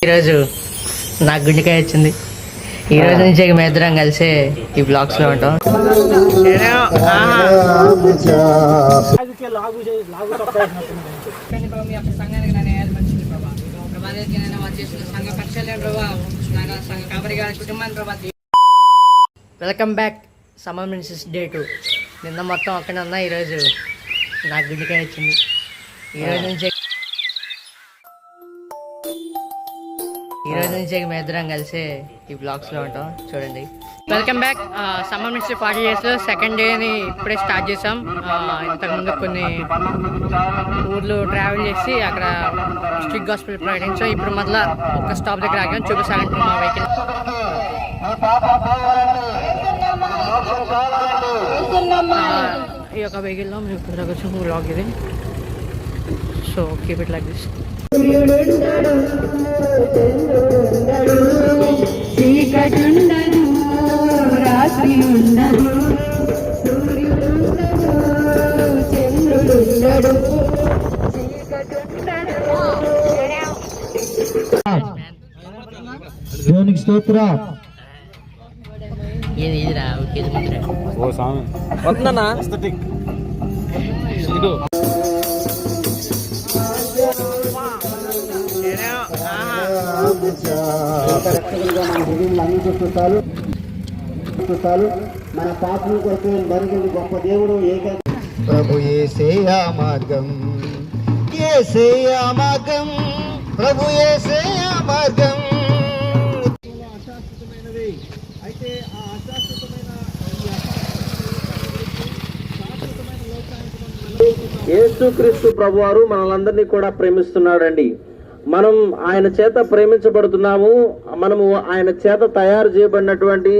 ఈరోజు నాకు గుండెకాయ వచ్చింది. ఈ రోజు నుంచి మేము ఇద్దరం కలిసి ఈ బ్లాగ్స్ లో ఉంటాం. Welcome back. Summer ministers day 2. నిన్న మొత్తం అక్కడే ఉన్నా. ఈరోజు నాకు గుండెకాయ వచ్చింది. ఈరోజు నుంచి మేము ఇద్దరం కలిసి ఈ బ్లాగ్స్ లో ఉంటాం. చూడండి. Welcome back. Summer minister 40 days లో సెకండ్ డేని ఇప్పుడే స్టార్ట్ చేసాం. ఇంతకుముందు కొన్ని ఊర్లు ట్రావెల్ చేసి అక్కడ స్ట్రిక్ట్ గాస్పెల్ ప్రకటించాం. ఇప్పుడు మళ్ళీ ఒక స్టాప్ దగ్గర ఆగాం. చూపిస్తానంటే మా వెహికల్. ఈ యొక్క వెహికల్లో మేము ఇప్పుడు దగ్గర వచ్చి బ్లాగ్ ఇది. So keep it like this. దేవునికి స్తోత్రం. ఇదిరా ఓ సాంగ్ వస్తుందన్నా. మన పాపం కొరకు మరిగింది గొప్ప దేవుడు ప్రభు యేసయ్యా మార్గం, యేసయ్యా మార్గం, ప్రభు యేసయ్యా మార్గం. అయితే ఆ అశాశ్వతమైన యేసుక్రీస్తు ప్రభువారు మనలందరినీ కూడా ప్రేమిస్తున్నాడండి. మనం ఆయన చేత ప్రేమించబడుతున్నాము. మనము ఆయన చేత తయారు చేయబడినటువంటి,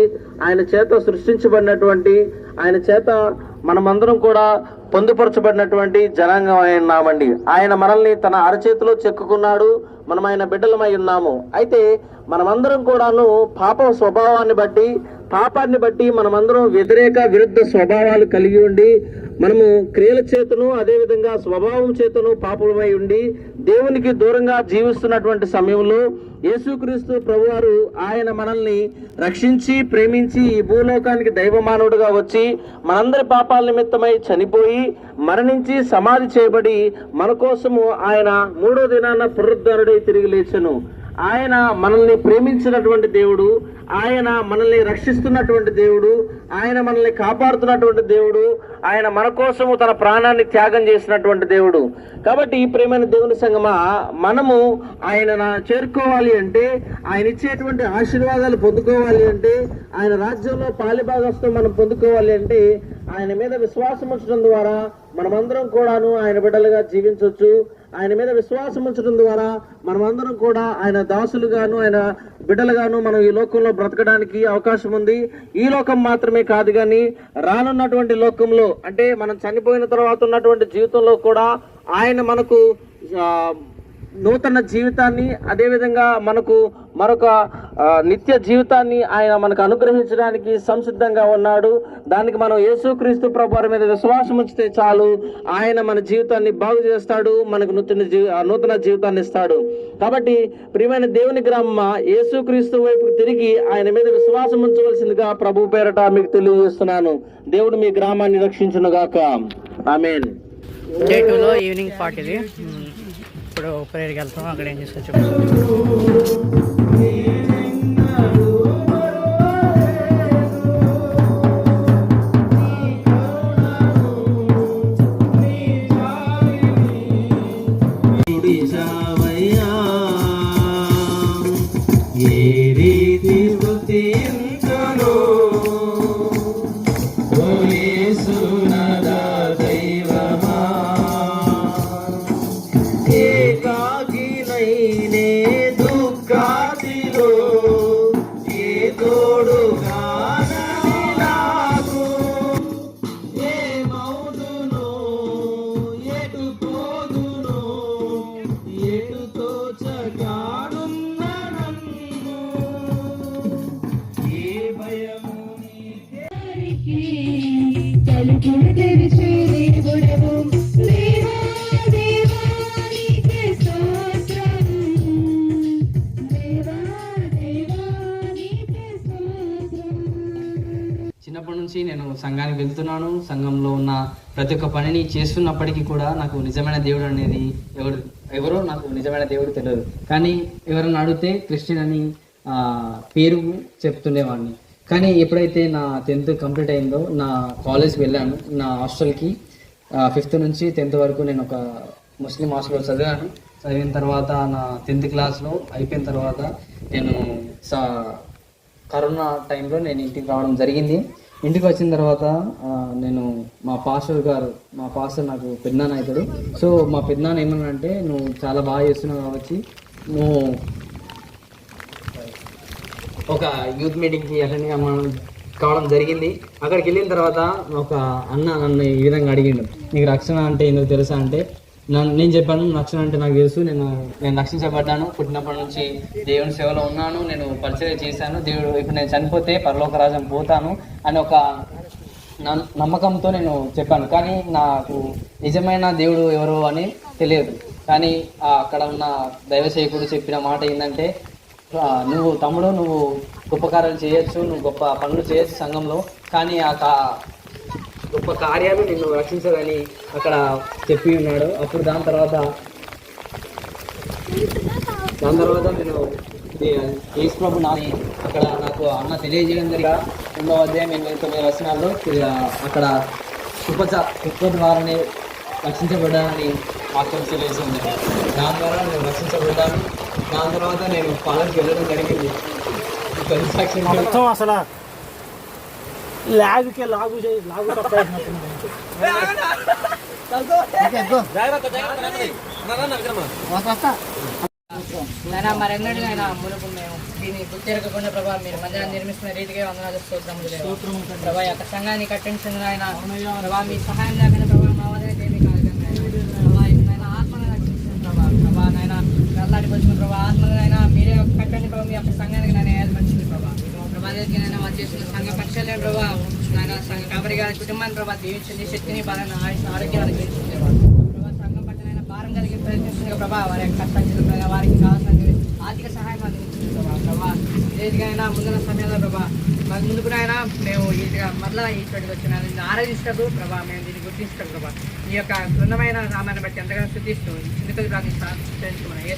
ఆయన చేత సృష్టించబడినటువంటి, ఆయన చేత మనమందరం కూడా పొందుపరచబడినటువంటి జనాంగం అయి ఉన్నామండి. ఆయన మనల్ని తన అరచేతిలో చెక్కుకున్నాడు. మనం ఆయన బిడ్డలమై ఉన్నాము. అయితే మనమందరం కూడాను పాపాన్ని బట్టి మనమందరం విరుద్ధ స్వభావాలు కలిగి ఉండి, మనము క్రియల చేతను అదేవిధంగా స్వభావం చేతను పాపులమై ఉండి దేవునికి దూరంగా జీవిస్తున్నటువంటి సమయంలో యేసుక్రీస్తు ప్రభువారు ఆయన మనల్ని రక్షించి ప్రేమించి ఈ భూలోకానికి దైవమానవుడుగా వచ్చి మనందరి పాపాల నిమిత్తమై చనిపోయి మరణించి సమాధి చేయబడి మన కోసము ఆయన 3వ దినాన పునరుద్ధరుడై తిరిగి లేచెను. ఆయన మనల్ని ప్రేమించినటువంటి దేవుడు, ఆయన మనల్ని రక్షిస్తున్నటువంటి దేవుడు, ఆయన మనల్ని కాపాడుతున్నటువంటి దేవుడు, ఆయన మన కోసము తన ప్రాణాన్ని త్యాగం చేసినటువంటి దేవుడు. కాబట్టి ఈ ప్రేమైన దేవుని సంగమా, మనము ఆయన చేరుకోవాలి అంటే, ఆయన ఇచ్చేటువంటి ఆశీర్వాదాలు పొందుకోవాలి అంటే, ఆయన రాజ్యంలో పాలిభాగస్థం మనం పొందుకోవాలి అంటే, ఆయన మీద విశ్వాసం ఉంచడం ద్వారా మనమందరం కూడాను ఆయన బిడ్డలుగా జీవించవచ్చు. ఆయన మీద విశ్వాసం ఉంచడం ద్వారా మనమందరం కూడా ఆయన దాసులుగాను ఆయన బిడ్డలుగాను మనం ఈ లోకంలో బ్రతకడానికి అవకాశం ఉంది. ఈ లోకం మాత్రమే కాదు కానీ రానున్నటువంటి లోకంలో, అంటే మనం చనిపోయిన తర్వాత ఉన్నటువంటి జీవితంలో కూడా ఆయన మనకు నూతన జీవితాన్ని, అదేవిధంగా మనకు మరొక నిత్య జీవితాన్ని ఆయన మనకు అనుగ్రహించడానికి సంసిద్ధంగా ఉన్నాడు. దానికి మనం యేసుక్రీస్తు ప్రభువారి మీద విశ్వాసం ఉంచితే చాలు, ఆయన మన జీవితాన్ని బాగు చేస్తాడు, మనకు నూతన జీవితాన్ని ఇస్తాడు. కాబట్టి ప్రియమైన దేవుని గ్రామం, యేసుక్రీస్తు వైపుకు తిరిగి ఆయన మీద విశ్వాసం ఉంచవలసిందిగా ప్రభు పేరట మీకు తెలియజేస్తున్నాను. దేవుడు మీ గ్రామాన్ని రక్షించును గాక. ఆమేన్. డే 2లో ఈవినింగ్ 40. ఇప్పుడు ప్రేయర్కి వెళ్తాం. అక్కడ ఏం చేసుకోవచ్చు. నుంచి నేను సంఘానికి వెళ్తున్నాను. సంఘంలో ఉన్న ప్రతి ఒక్క పనిని చేస్తున్నప్పటికీ కూడా నాకు నిజమైన దేవుడు అనేది ఎవరో నాకు నిజమైన దేవుడు తెలియదు. కానీ ఎవరైనా అడిగితే క్రిస్టియన్ అని పేరు చెప్తుండేవాడిని. కానీ ఎప్పుడైతే నా 10th కంప్లీట్ అయిందో నా కాలేజ్కి వెళ్ళాను. నా హాస్టల్కి 5th నుంచి 10th వరకు నేను ఒక ముస్లిం హాస్టల్లో చదివిన తర్వాత నా 10th క్లాస్లో అయిపోయిన తర్వాత నేను కరోనా టైంలో నేను ఇంటికి రావడం జరిగింది. ఇంటికి వచ్చిన తర్వాత నేను మా పాస్టర్ నాకు పెద్దనాన్న అవుతాడు. సో మా పెద్దనాన్న ఏమన్నానంటే, నువ్వు చాలా బాగా చేస్తున్నావు కాబట్టి నువ్వు ఒక యూత్ మీటింగ్కి అటెండ్ కావడం జరిగింది. అక్కడికి వెళ్ళిన తర్వాత ఒక అన్న నన్ను ఈ విధంగా అడిగిండు, నీకు రక్షణ అంటే ఎందుకు తెలుసా అంటే నేను చెప్పాను, రక్షణ అంటే నాకు తెలుసు, నేను రక్షించబడ్డాను, పుట్టినప్పటి నుంచి దేవుని సేవలో ఉన్నాను, నేను పరిచయం చేశాను, దేవుడు ఇప్పుడు నేను చనిపోతే పరలోక రాజ్యం పోతాను అని ఒక నమ్మకంతో నేను చెప్పాను. కానీ నాకు నిజమైన దేవుడు ఎవరో అని తెలియదు. కానీ అక్కడ ఉన్న దైవ సేవకుడు చెప్పిన మాట ఏంటంటే, నువ్వు తమ్ముడు, నువ్వు గొప్ప కార్యాలు చేయొచ్చు, నువ్వు గొప్ప పనులు చేయొచ్చు సంఘంలో, కానీ గొప్ప కార్యాలు నిన్ను రక్షించదని అక్కడ చెప్పి ఉన్నాడు. అప్పుడు దాని తర్వాత నేను యేసు ప్రభు అక్కడ నాకు అన్న తెలియజేయడం జరిగా 9వ అధ్యాయం 89 వచనాల్లో అక్కడ కృప ద్వారానే రక్షించబడ్డానని వాక్యం తెలియజేసింది. దాని ద్వారా నేను రక్షించబడ్డాను. దాని తర్వాత నేను పాలనకి వెళ్ళడం జరిగింది. అసలు లాగు అయినా మరెన్నడూ అయినా మునుపు మేము దీన్ని గుర్తిరగకుండా ప్రభావ మీరు మందిరాన్ని నిర్మిస్తున్న రీతిగా వందనాలు స్తోత్రములు ప్రభావ యొక్క సంఘాన్ని కట్టించిన ఆయన ప్రభావ మీ సహాయం లేకుండా ప్రభావ మా వద్ద ఏమీ కాదు. ప్రభావ ఆత్మను రక్షించిన ప్రభావ నాయన వెళ్ళాడికి వచ్చిన ప్రభావ ఆత్మనైనా మీరే కట్టండి ప్రభావ. మీ యొక్క సంఘానికి నేను ఏర్పరిచింది ప్రభావ. ప్రభావానికి నైనా వాళ్ళు చేసిన సంఘ పక్షాలే ప్రభావ నాయన సంఘ కాబట్టి గారి కుటుంబాన్ని ప్రభావ దీవించండి, శక్తిని బలాన్ని ఆరోగ్యాన్ని పెంచుతుంది ప్రభావ. సంఘం పట్ల భారం కలిగి ప్రయత్నిస్తుంది ప్రభావ. వారి యొక్క కష్టాలు వారికి కావాల్సిన ఆర్థిక సహాయం అందించింది ప్రభావ. ఇదేదిగా ముందున్న సమయంలో ప్రభావ మాకు ముందుకునైనా మేము మరలా ఇక్కడికి వచ్చిన ఆరాధిస్తాడు ప్రభావ. మేము దీన్ని గుర్తిస్తాం ప్రభావ. ఈ యొక్క బృందమైన నామాన్ని బట్టి ఎంతగానో శుద్ధిస్తూ చిన్నకలు ప్రార్థిస్తాం. ఏ